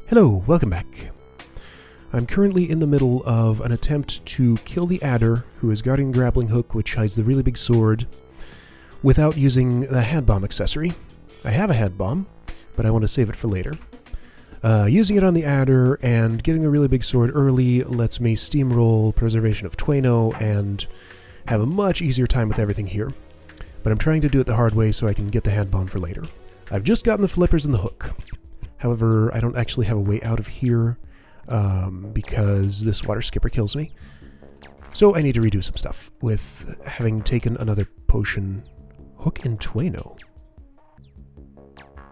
Hello, welcome back. I'm currently in the middle of an attempt to kill the adder who is guarding the grappling hook which hides the really big sword without using the hand bomb accessory. I have a hand bomb, but I want to save it for later. Using it on the adder and getting the really big sword early lets me steamroll Preservation of Twano and have a much easier time with everything here. But I'm trying to do it the hard way so I can get the hand bomb for later. I've just gotten the flippers and the hook. However, I don't actually have a way out of here because this water skipper kills me. So I need to redo some stuff with having taken another potion. Hook in Twano.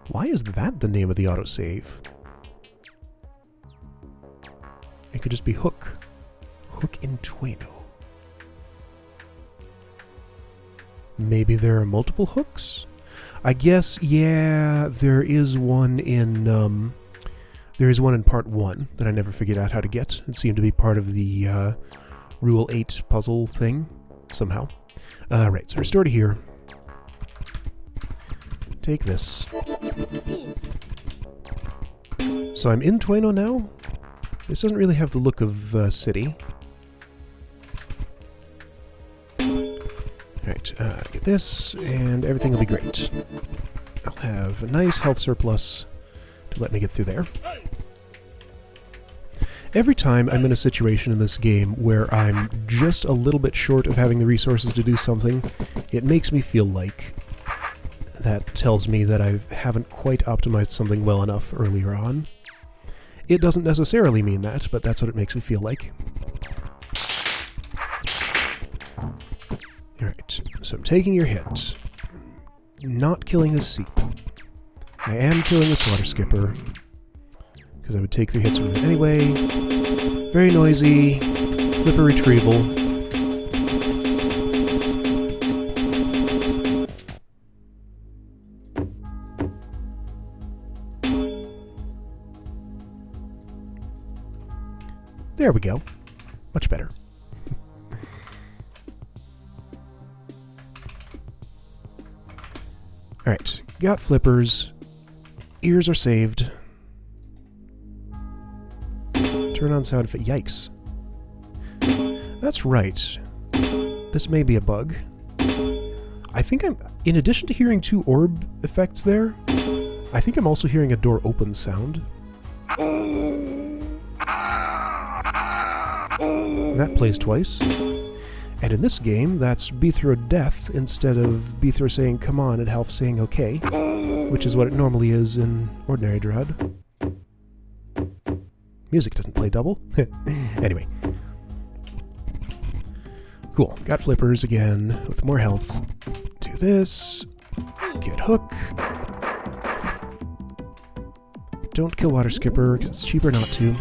Why is that the name of the autosave? It could just be Hook. Hook in Twano. Maybe there are multiple hooks? I guess, yeah, there is one in part 1 that I never figured out how to get. It seemed to be part of the Rule 8 puzzle thing, somehow. Right, so restore to here. Take this. So I'm in Twano now? This doesn't really have the look of city. Right, get this, and everything will be great. I'll have a nice health surplus to let me get through there. Every time I'm in a situation in this game where I'm just a little bit short of having the resources to do something, it makes me feel like that tells me that I haven't quite optimized something well enough earlier on. It doesn't necessarily mean that, but that's what it makes me feel like. Alright, so I'm taking your hit. Not killing this seep. I am killing this water skipper, because I would take 3 hits from it anyway. Very noisy. Flipper retrieval. There we go. Much better. Alright, got flippers. Ears are saved. Turn on sound effect. Yikes. That's right. This may be a bug. I think in addition to hearing 2 orb effects there, I think I'm also hearing a door open sound. That plays twice. And in this game, that's Beethro death instead of Beethro saying come on and Half saying okay, which is what it normally is in ordinary DROD. Music doesn't play double. Anyway. Cool. Got flippers again with more health. Do this. Get hook. Don't kill water skipper because it's cheaper not to.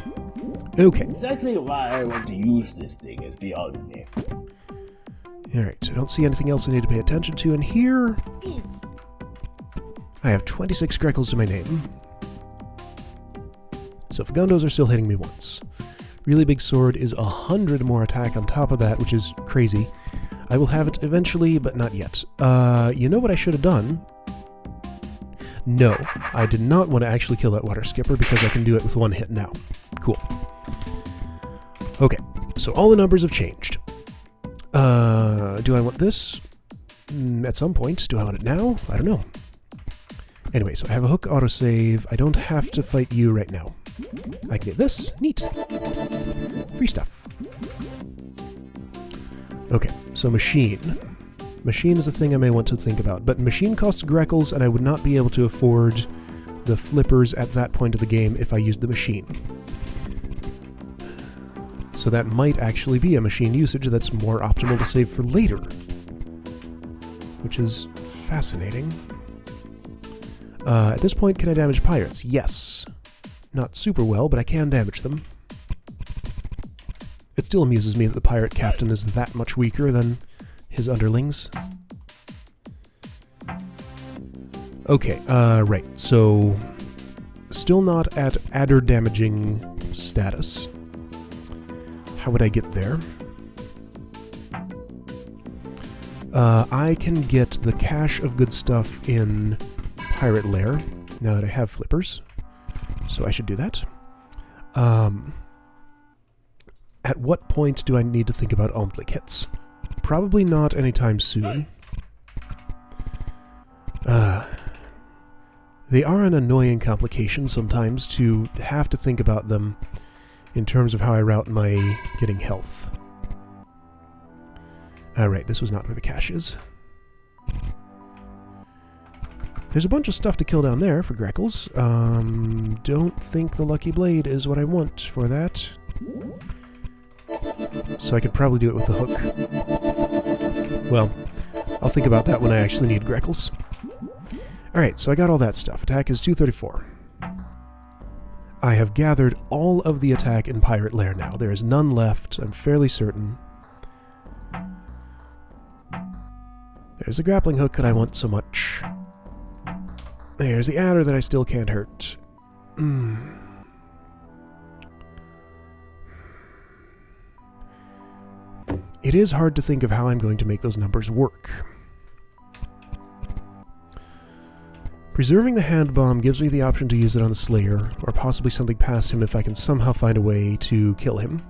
Okay. Exactly why I want to use this thing is beyond me. Alright, so I don't see anything else I need to pay attention to in here. I have 26 Greckles to my name. So Fagundos are still hitting me once. Really big sword is 100 more attack on top of that, which is crazy. I will have it eventually, but not yet. You know what I should have done? No, I did not want to actually kill that water skipper because I can do it with 1 hit now. Cool. Okay, so all the numbers have changed. Do I want this? At some point. Do I want it now? I don't know. Anyway, so I have a hook autosave. I don't have to fight you right now. I can get this. Neat. Free stuff. Okay, so machine. Machine is a thing I may want to think about, but machine costs Greckles, and I would not be able to afford the flippers at that point of the game if I used the machine. So that might actually be a machine usage that's more optimal to save for later. Which is fascinating. At this point, can I damage pirates? Yes. Not super well, but I can damage them. It still amuses me that the pirate captain is that much weaker than his underlings. Okay, right, so still not at adder damaging status. How would I get there? I can get the cache of good stuff in Pirate Lair, now that I have flippers. So I should do that. At what point do I need to think about Omtlik hits? Probably not anytime soon. They are an annoying complication sometimes to have to think about them in terms of how I route my getting health. Alright, this was not where the cache is. There's a bunch of stuff to kill down there for Greckles. Don't think the Lucky Blade is what I want for that. So I could probably do it with the hook. Well, I'll think about that when I actually need Greckles. Alright, so I got all that stuff. Attack is 234. I have gathered all of the attack in Pirate Lair now. There is none left, I'm fairly certain. There's the grappling hook that I want so much. There's the adder that I still can't hurt. It is hard to think of how I'm going to make those numbers work. Preserving the hand bomb gives me the option to use it on the Slayer, or possibly something past him if I can somehow find a way to kill him.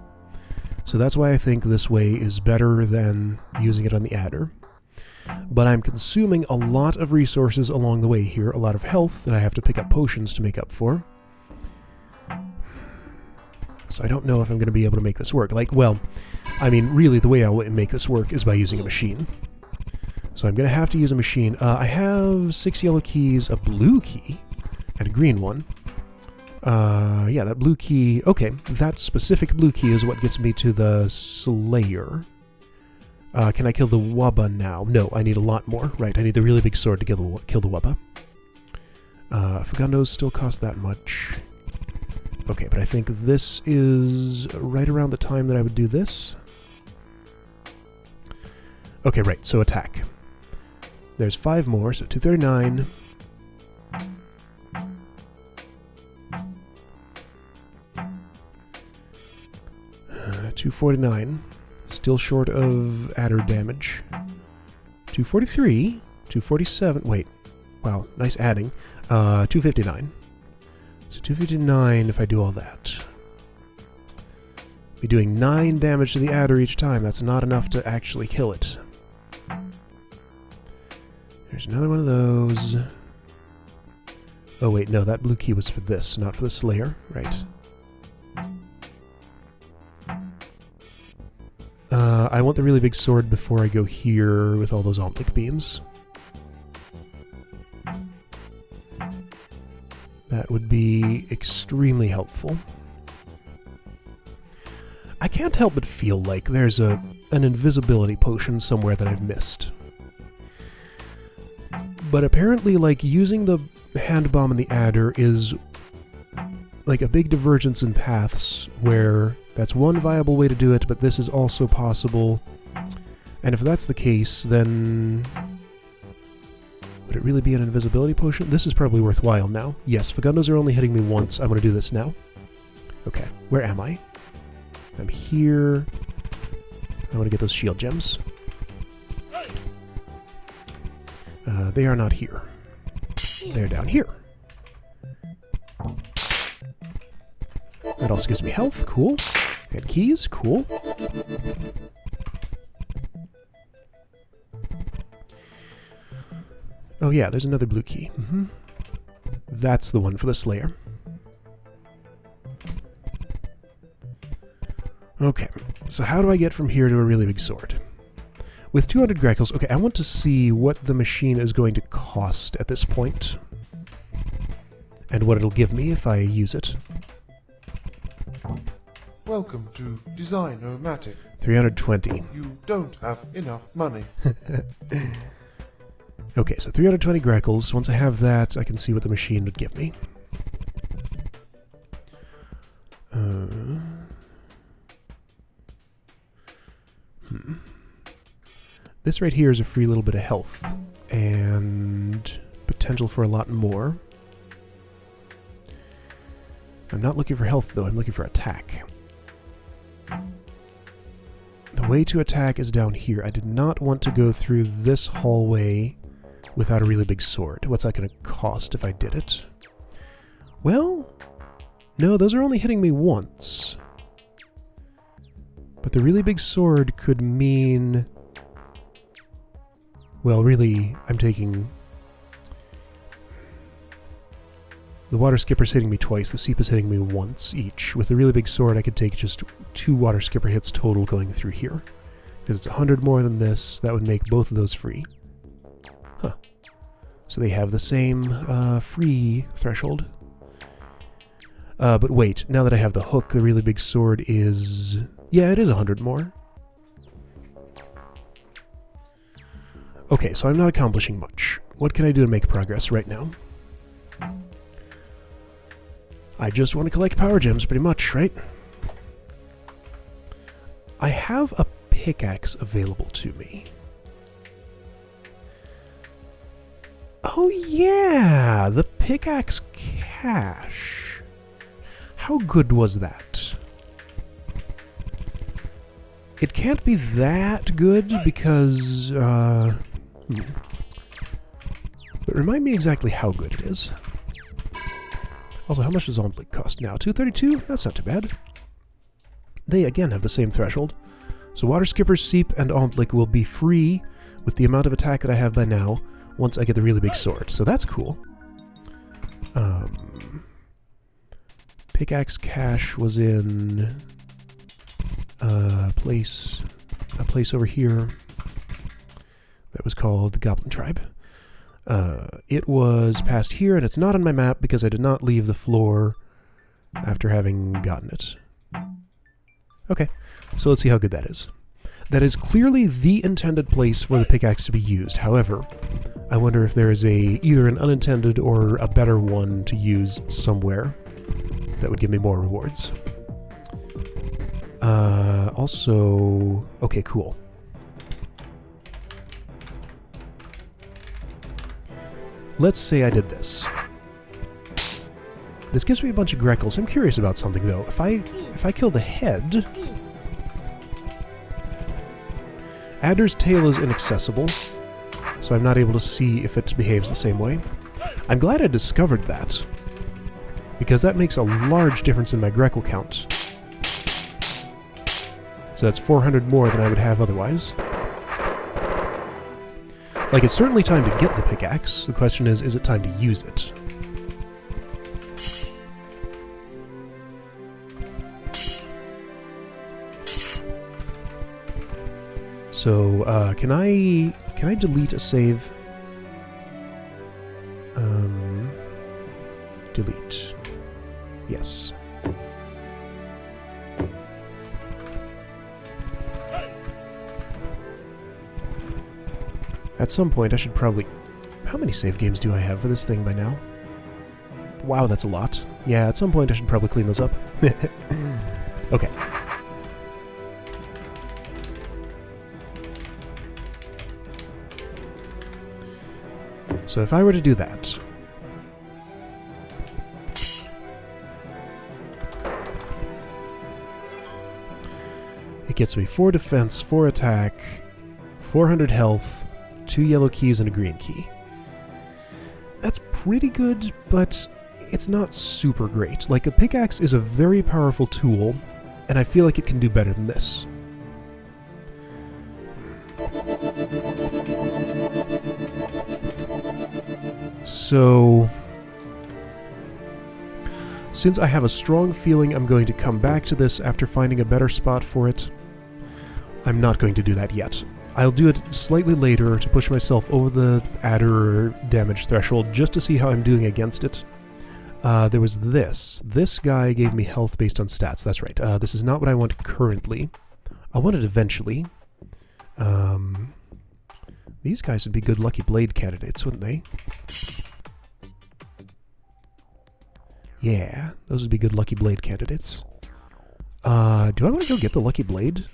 So that's why I think this way is better than using it on the adder. But I'm consuming a lot of resources along the way here, a lot of health that I have to pick up potions to make up for. So I don't know if I'm going to be able to make this work. Like, well, I mean, really the way I'll make this work is by using a machine. So I'm going to have to use a machine. I have 6 yellow keys, a blue key, and a green one. Yeah, that blue key... Okay, that specific blue key is what gets me to the Slayer. Can I kill the Wubba now? No, I need a lot more. Right, I need the really big sword to kill the Wubba. Fagundos still cost that much. Okay, but I think this is right around the time that I would do this. Okay, right, so attack. There's 5 more, so 239. 249. Still short of adder damage. 243. 247. Wait. Wow, nice adding. 259. So 259 if I do all that. Be doing 9 damage to the adder each time. That's not enough to actually kill it. There's another one of those. Oh wait, no, that blue key was for this, not for the Slayer. Right. I want the really big sword before I go here with all those Omtlik beams. That would be extremely helpful. I can't help but feel like there's an invisibility potion somewhere that I've missed. But apparently, like, using the hand bomb and the adder is like a big divergence in paths where that's one viable way to do it, but this is also possible. And if that's the case, then would it really be an invisibility potion? This is probably worthwhile now. Yes, Fagundos are only hitting me once. I'm going to do this now. Okay, where am I? I'm here. I want to get those shield gems. They are not here. They're down here. That also gives me health. Cool. And keys. Cool. Oh yeah, there's another blue key. That's the one for the Slayer. Okay, so how do I get from here to a really big sword? With 200 Greckles, okay, I want to see what the machine is going to cost at this point. And what it'll give me if I use it. Welcome to Design-O-Matic. 320. You don't have enough money. Okay, so 320 Greckles. Once I have that, I can see what the machine would give me. This right here is a free little bit of health, and potential for a lot more. I'm not looking for health, though. I'm looking for attack. The way to attack is down here. I did not want to go through this hallway without a really big sword. What's that going to cost if I did it? Well, No, those are only hitting me once. But the really big sword could mean... Well, really, I'm taking... The water skipper's hitting me twice, the seep is hitting me once each. With the really big sword, I could take just 2 water skipper hits total going through here. Because it's 100 more than this, that would make both of those free. Huh. So they have the same free threshold. But wait, now that I have the hook, the really big sword is... Yeah, it is 100 more. Okay, so I'm not accomplishing much. What can I do to make progress right now? I just want to collect power gems, pretty much, right? I have a pickaxe available to me. Oh yeah! The pickaxe cache. How good was that? It can't be that good because... But remind me exactly how good it is. Also, how much does Omblick cost now? 232? That's not too bad. They, again, have the same threshold. So Water Skipper, Seep, and Omblick will be free with the amount of attack that I have by now once I get the really big sword. So that's cool. Pickaxe cache was in a place over here that was called Goblin Tribe. It was past here, and it's not on my map because I did not leave the floor after having gotten it. Okay, so let's see how good that is. That is clearly the intended place for the pickaxe to be used. However, I wonder if there is either an unintended or a better one to use somewhere that would give me more rewards. Also... Okay, cool. Let's say I did this. This gives me a bunch of Greckles. I'm curious about something, though. If I kill the head... Adder's tail is inaccessible, so I'm not able to see if it behaves the same way. I'm glad I discovered that, because that makes a large difference in my Greckle count. So that's 400 more than I would have otherwise. Like, it's certainly time to get the pickaxe. The question is it time to use it? So, can I delete a save? Delete. Yes. At some point, I should probably... How many save games do I have for this thing by now? Wow, that's a lot. Yeah, at some point I should probably clean those up. Okay. So if I were to do that... It gets me 4 defense, 4 attack, 400 health, 2 yellow keys, and a green key. That's pretty good, but it's not super great. Like, a pickaxe is a very powerful tool, and I feel like it can do better than this. So, since I have a strong feeling I'm going to come back to this after finding a better spot for it, I'm not going to do that yet. I'll do it slightly later to push myself over the adder damage threshold just to see how I'm doing against it. There was this. This guy gave me health based on stats. That's right. This is not what I want currently. I want it eventually. These guys would be good Lucky Blade candidates, wouldn't they? Yeah, those would be good Lucky Blade candidates. Do I want to go get the Lucky Blade?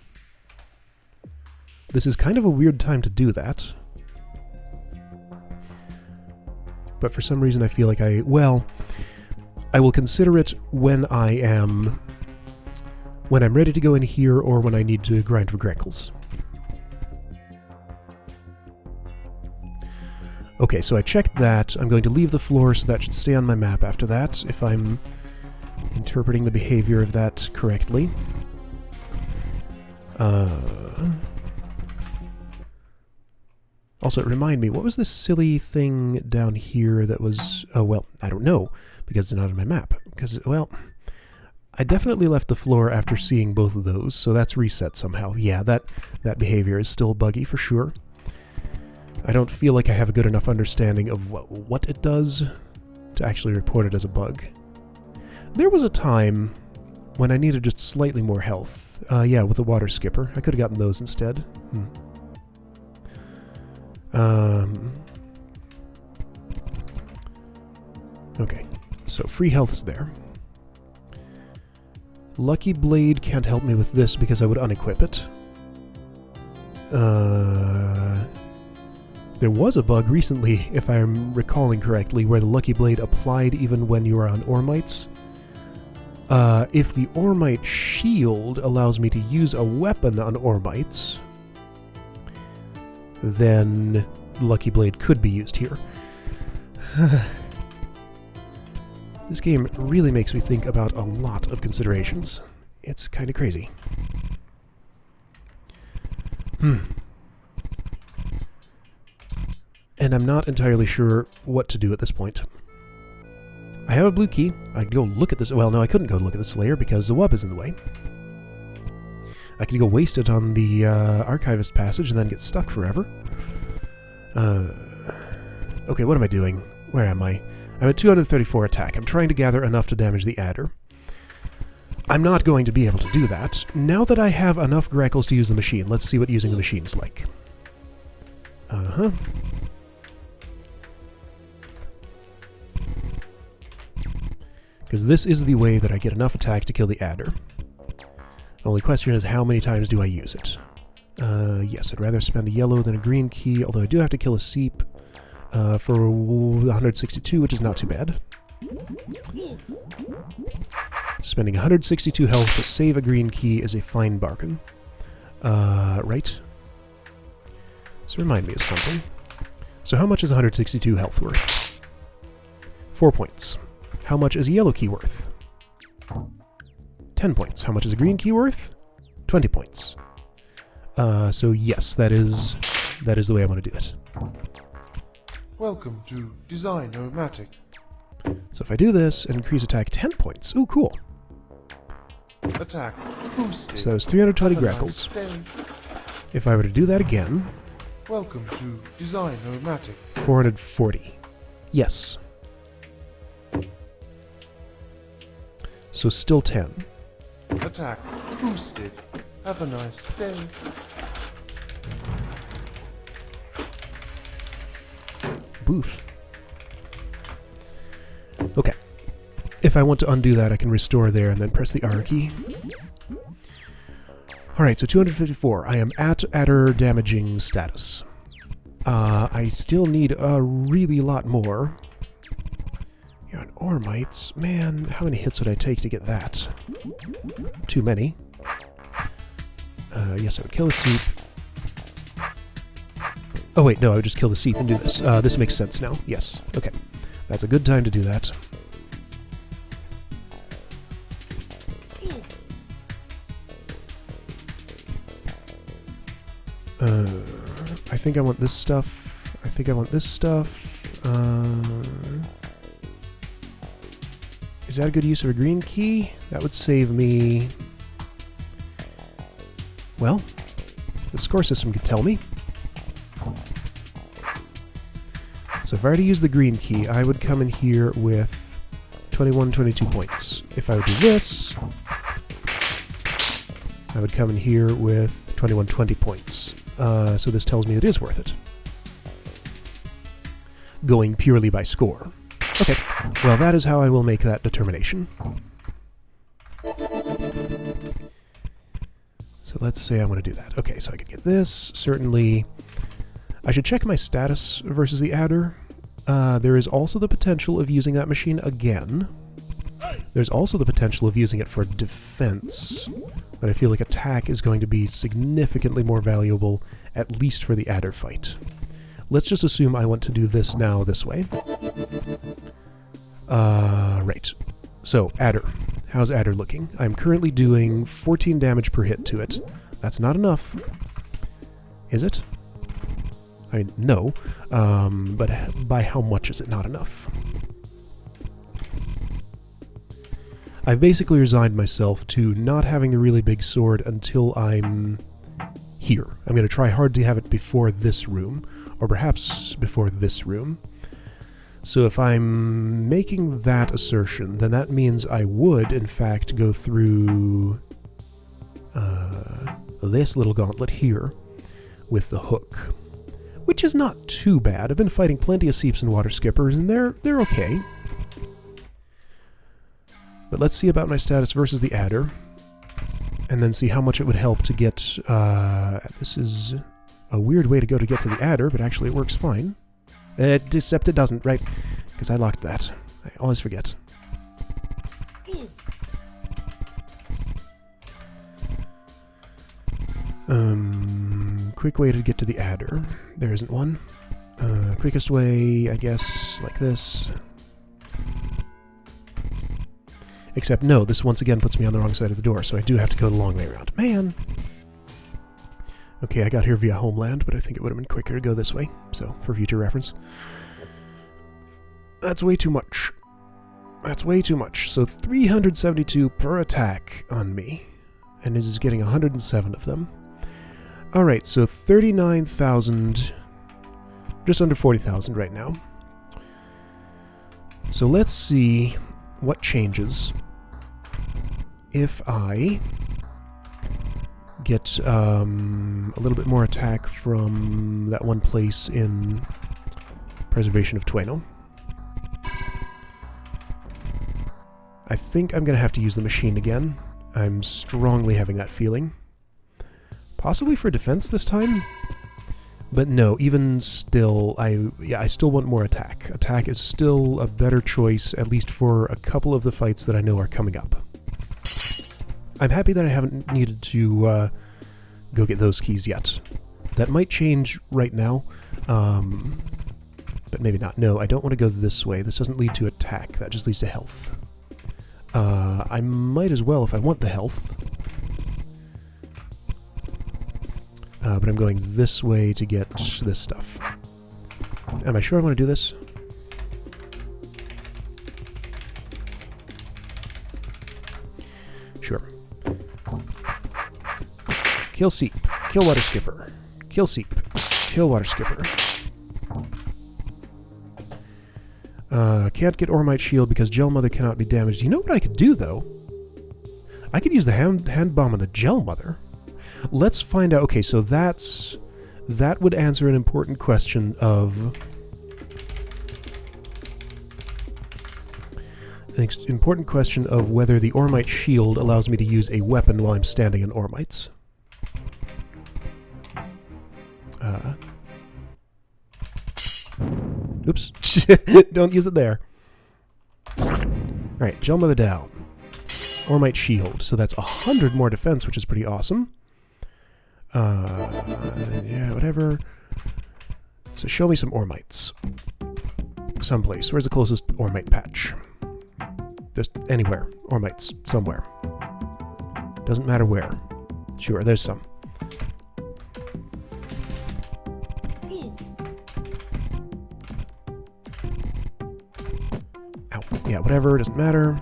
This is kind of a weird time to do that. But for some reason I feel like I will consider it when I'm ready to go in here or when I need to grind for Greckles. Okay, so I checked that. I'm going to leave the floor, so that should stay on my map after that. If I'm in interpreting the behavior of that correctly. Also, remind me, what was this silly thing down here that was... Oh, well, I don't know, because it's not on my map. Because, well, I definitely left the floor after seeing both of those, so that's reset somehow. Yeah, that behavior is still buggy for sure. I don't feel like I have a good enough understanding of what it does to actually report it as a bug. There was a time when I needed just slightly more health. Yeah, with the water skipper. I could have gotten those instead. Okay, so free health's there. Lucky Blade can't help me with this because I would unequip it. There was a bug recently, if I'm recalling correctly, where the Lucky Blade applied even when you are on Ormites. If the Ormite shield allows me to use a weapon on Ormites, then Lucky Blade could be used here. This game really makes me think about a lot of considerations. It's kind of crazy. And I'm not entirely sure what to do at this point. I have a blue key. I could go look at this. Well, no, I couldn't go look at the Slayer because the wub is in the way. I could go waste it on the Archivist passage and then get stuck forever. Okay, what am I doing? Where am I? I'm at 234 attack. I'm trying to gather enough to damage the adder. I'm not going to be able to do that. Now that I have enough grackles to use the machine, let's see what using the machine is like. Because this is the way that I get enough attack to kill the adder. The only question is, how many times do I use it? Yes, I'd rather spend a yellow than a green key, although I do have to kill a seep for 162, which is not too bad. Spending 162 health to save a green key is a fine bargain. Right. So remind me of something. So how much is 162 health worth? 4 points. How much is a yellow key worth? 10 points. How much is a green key worth? 20 points. So yes, that is the way I want to do it. Welcome to Design-O-Matic. So if I do this and increase attack 10 points, ooh, cool. Attack boosted. So that was 320 Have a grackles. nice day. If I were to do that again, Welcome to Design-O-Matic. 440. Yes. So still 10. Attack boosted. Have a nice day. Booth. Okay. If I want to undo that, I can restore there and then press the R key. Alright, so 254. I am at adder damaging status. I still need a really lot more. You're on Ormites. Man, how many hits would I take to get that? Too many. Yes, I would kill a seep. Oh wait, no, I would just kill the seep and do this. This makes sense now. Yes. Okay. That's a good time to do that. I think I want this stuff. I think I want this stuff. Is that a good use of a green key? That would save me... Well, the score system could tell me. So if I were to use the green key, I would come in here with 21, 22 points. If I would do this, I would come in here with 21, 20 points. So this tells me it is worth it. Going purely by score. Okay, well that is how I will make that determination. So let's say I want to do that. Okay, so I could get this, certainly. I should check my status versus the adder. There is also the potential of using that machine again. There's also the potential of using it for defense, but I feel like attack is going to be significantly more valuable, at least for the adder fight. Let's just assume I want to do this now this way. Right. So, adder. How's Adder looking? I'm currently doing 14 damage per hit to it. That's not enough. Is it? I mean, no. But by how much is it not enough? I've basically resigned myself to not having the really big sword until I'm here. I'm going to try hard to have it before this room, or perhaps before this room. So if I'm making that assertion, then that means I would, in fact, go through this little gauntlet here with the hook, which is not too bad. I've been fighting plenty of seeps and water skippers, and they're okay. But let's see about my status versus the adder, and then see how much it would help to get... this is a weird way to go to get to the adder, but actually it works fine. Except it doesn't, right? Because I locked that. I always forget. Quick way to get to the adder. There isn't one. Quickest way, I guess, like this. Except, no, this once again puts me on the wrong side of the door, so I do have to go the long way around. Man! Okay, I got here via Homeland, but I think it would have been quicker to go this way, so, for future reference. That's way too much. That's way too much. So 372 per attack on me, and it is getting 107 of them. Alright, so 39,000, just under 40,000 right now. So let's see what changes if I get a little bit more attack from that one place in Preservation of Tueno. I think I'm going to have to use the machine again. I'm strongly having that feeling. Possibly for defense this time? But no, even still, I still want more attack. Attack is still a better choice, at least for a couple of the fights that I know are coming up. I'm happy that I haven't needed to go get those keys yet. That might change right now, but maybe not. No, I don't want to go this way. This doesn't lead to attack. That just leads to health. I might as well if I want the health. But I'm going this way to get this stuff. Am I sure I want to do this? Sure. Kill Seep. Kill Water Skipper. Kill Seep. Kill Water Skipper. Can't get Ormite Shield because Gel Mother cannot be damaged. You know what I could do, though? I could use the hand bomb on the Gel Mother. Let's find out. Okay, so that would answer an important question of... an important question of whether the Ormite Shield allows me to use a weapon while I'm standing in Ormites. Oops. Don't use it there. Alright, Gel Mother down. Ormite Shield. So that's 100 more defense, which is pretty awesome. Yeah, whatever. So show me some Ormites. Someplace. Where's the closest Ormite patch? Just anywhere. Ormites. Somewhere. Doesn't matter where. Sure, there's some. Ow. Yeah, whatever. Doesn't matter.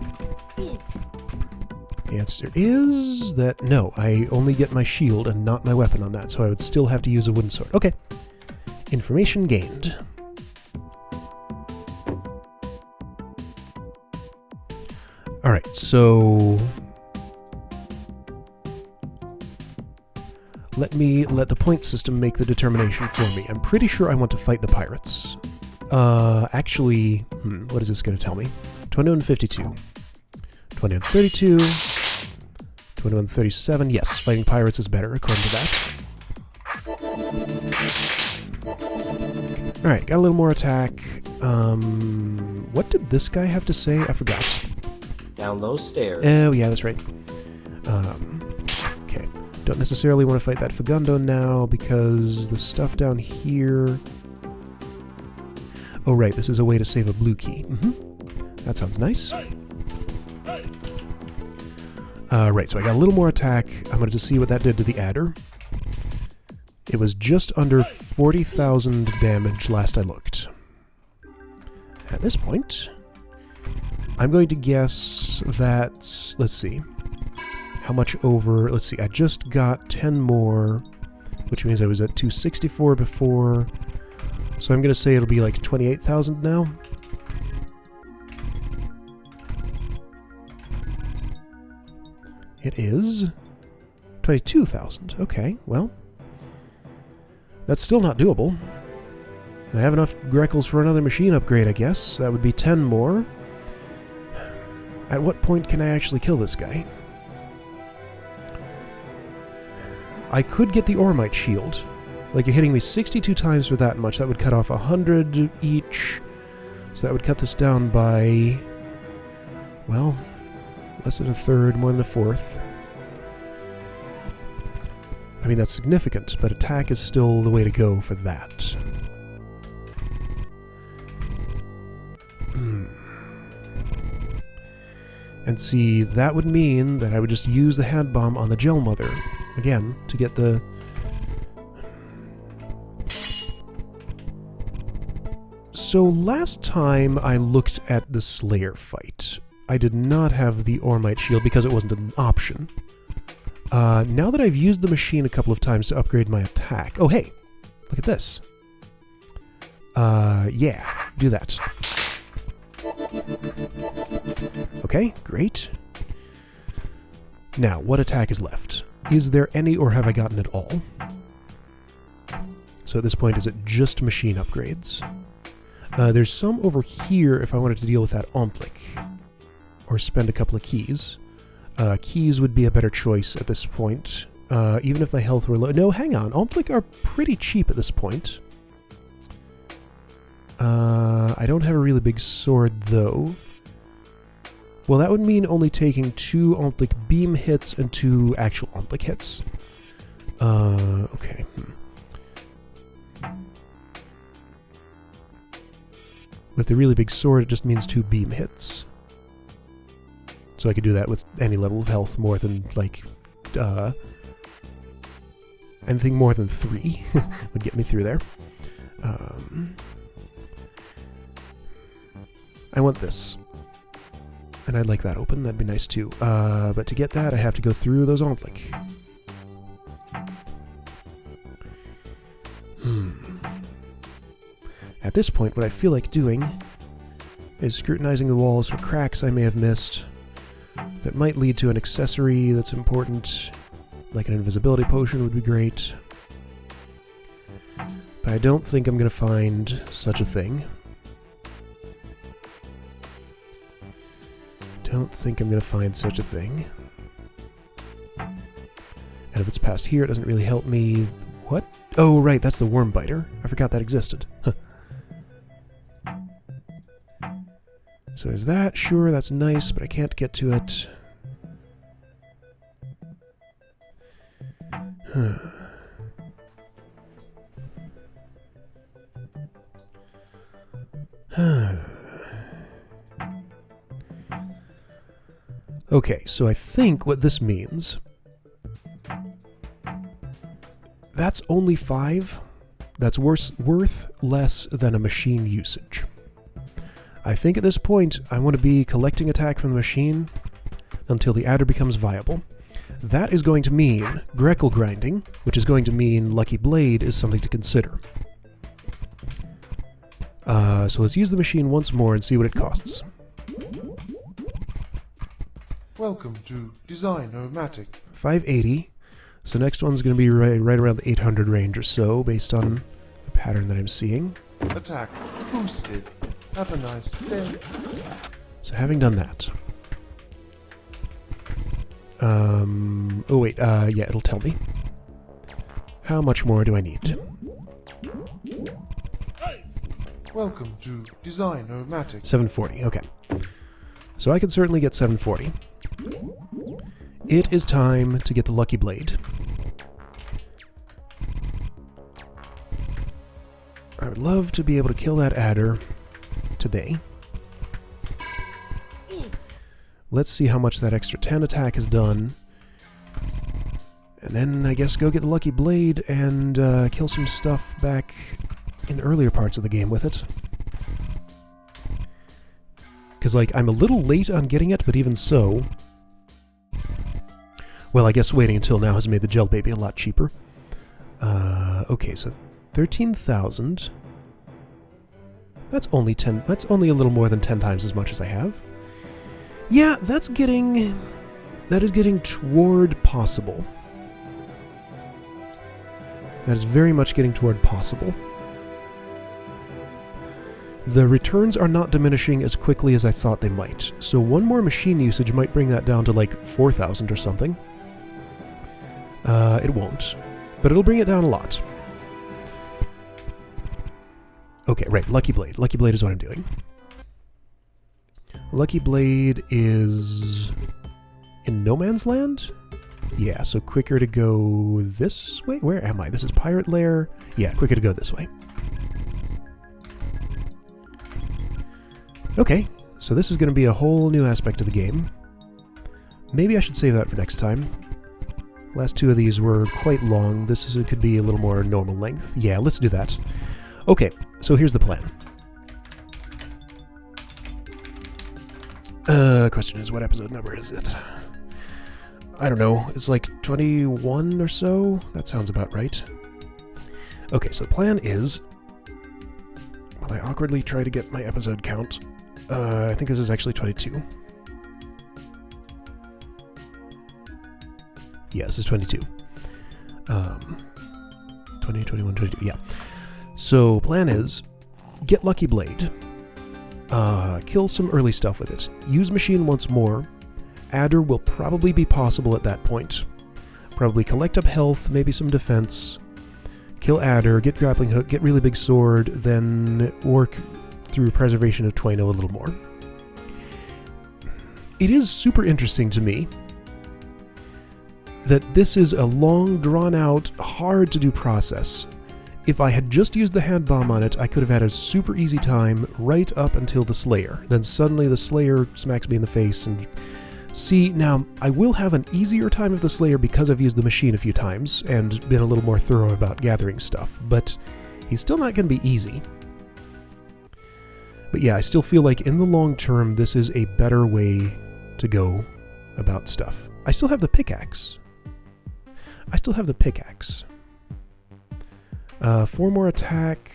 The answer is that no, I only get my shield and not my weapon on that, so I would still have to use a wooden sword. Okay. Information gained. Alright, so... let the point system make the determination for me. I'm pretty sure I want to fight the pirates. Actually, what is this going to tell me? 2152. 2132. 2137. Yes, fighting pirates is better, according to that. Alright, got a little more attack. What did this guy have to say? I forgot. Down those stairs. Oh, yeah, that's right. Okay. Don't necessarily want to fight that Fagundo now, because the stuff down here... oh, right, this is a way to save a blue key. That sounds nice. Right, so I got a little more attack. I'm going to just see what that did to the adder. It was just under 40,000 damage last I looked. At this point, I'm going to guess that... Let's see. How much over... Let's see, I just got 10 more, which means I was at 264 before. So I'm going to say it'll be like 28,000 now. It is 22,000. Okay, well, that's still not doable. I have enough Greckles for another machine upgrade, I guess. That would be 10 more. At what point can I actually kill this guy? I could get the Ormite shield. Like, you're hitting me 62 times for that much. That would cut off 100 each. So that would cut this down by... well, less than a third, more than a fourth. I mean, that's significant, but attack is still the way to go for that. And see, that would mean that I would just use the hand bomb on the Gel Mother, again, to get the... So last time I looked at the Slayer fight, I did not have the Ormite shield because it wasn't an option. Now that I've used the machine a couple of times to upgrade my attack... Oh, hey! Look at this. Yeah, do that. Okay, great. Now, what attack is left? Is there any, or have I gotten it all? So at this point, is it just machine upgrades? There's some over here if I wanted to deal with that Omplic. Or spend a couple of keys. Keys would be a better choice at this point. Even if my health were low. No, hang on. Omplic are pretty cheap at this point. I don't have a really big sword, though. Well, that would mean only taking 2 Omplic beam hits and 2 actual Omplic hits. Okay. With the really big sword, it just means 2 beam hits. So I could do that with any level of health more than, like, anything more than 3 would get me through there. I want this. And I'd like that open, that'd be nice too. But to get that, I have to go through those Omplic. At this point, what I feel like doing is scrutinizing the walls for cracks I may have missed that might lead to an accessory that's important, like an invisibility potion would be great. But I don't think I'm going to find such a thing. Don't think I'm going to find such a thing. And if it's past here, it doesn't really help me. What? Oh, right, that's the worm biter. I forgot that existed. Huh. So is that? Sure, that's nice, but I can't get to it. Okay, so I think what this means... That's only 5. That's worth less than a machine usage. I think at this point, I want to be collecting attack from the machine until the adder becomes viable. That is going to mean Greckle grinding, which is going to mean Lucky Blade is something to consider. So let's use the machine once more and see what it costs. Welcome to Design-O-Matic. 580. So next one's going to be right around the 800 range or so, based on the pattern that I'm seeing. Attack boosted. Have a nice day. So having done that... oh wait, yeah, it'll tell me. How much more do I need? Welcome to Design-O-Matic. 740, okay. So I can certainly get 740. It is time to get the Lucky Blade. I would love to be able to kill that adder today. Let's see how much that extra 10 attack has done. And then I guess go get the Lucky Blade and kill some stuff back in earlier parts of the game with it. Because, like, I'm a little late on getting it, but even so... Well, I guess waiting until now has made the Gel Baby a lot cheaper. Okay, so 13,000. That's only a little more than 10 times as much as I have. Yeah, that is getting toward possible. That is very much getting toward possible. The returns are not diminishing as quickly as I thought they might, so one more machine usage might bring that down to like 4,000 or something. It won't, but it'll bring it down a lot. Okay, right, Lucky Blade. Lucky Blade is what I'm doing. Lucky Blade is in No Man's Land? Yeah, so quicker to go this way? Where am I? This is Pirate Lair. Yeah, quicker to go this way. Okay, so this is going to be a whole new aspect of the game. Maybe I should save that for next time. Last two of these were quite long. This could be a little more normal length. Yeah, let's do that. Okay, so here's the plan. Question is, what episode number is it? I don't know. It's like 21 or so? That sounds about right. Okay, so the plan is... Well, I awkwardly try to get my episode count. I think this is actually 22. Yeah, this is 22. 20, 21, 22, yeah. So, plan is, get Lucky Blade, kill some early stuff with it, use Machine once more. Adder will probably be possible at that point. Probably collect up health, maybe some defense, kill Adder, get Grappling Hook, get Really Big Sword, then work through Preservation of Twino a little more. It is super interesting to me that this is a long, drawn-out, hard-to-do process. If I had just used the hand bomb on it, I could have had a super easy time right up until the Slayer. Then suddenly the Slayer smacks me in the face and... See, now, I will have an easier time with the Slayer because I've used the machine a few times and been a little more thorough about gathering stuff, but he's still not going to be easy. But yeah, I still feel like in the long term, this is a better way to go about stuff. I still have the pickaxe. 4 more attack.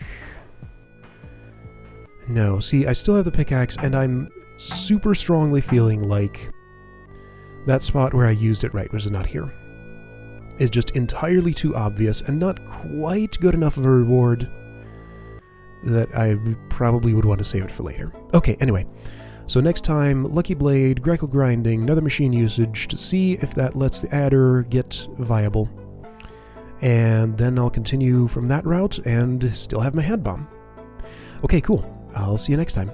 No, see, I still have the pickaxe, and I'm super strongly feeling like that spot where I used it right, was not here, is just entirely too obvious and not quite good enough of a reward that I probably would want to save it for later. Okay, anyway. So next time, Lucky Blade, Greco Grinding, another machine usage to see if that lets the adder get viable. And then I'll continue from that route and still have my hand bomb. Okay, cool. I'll see you next time.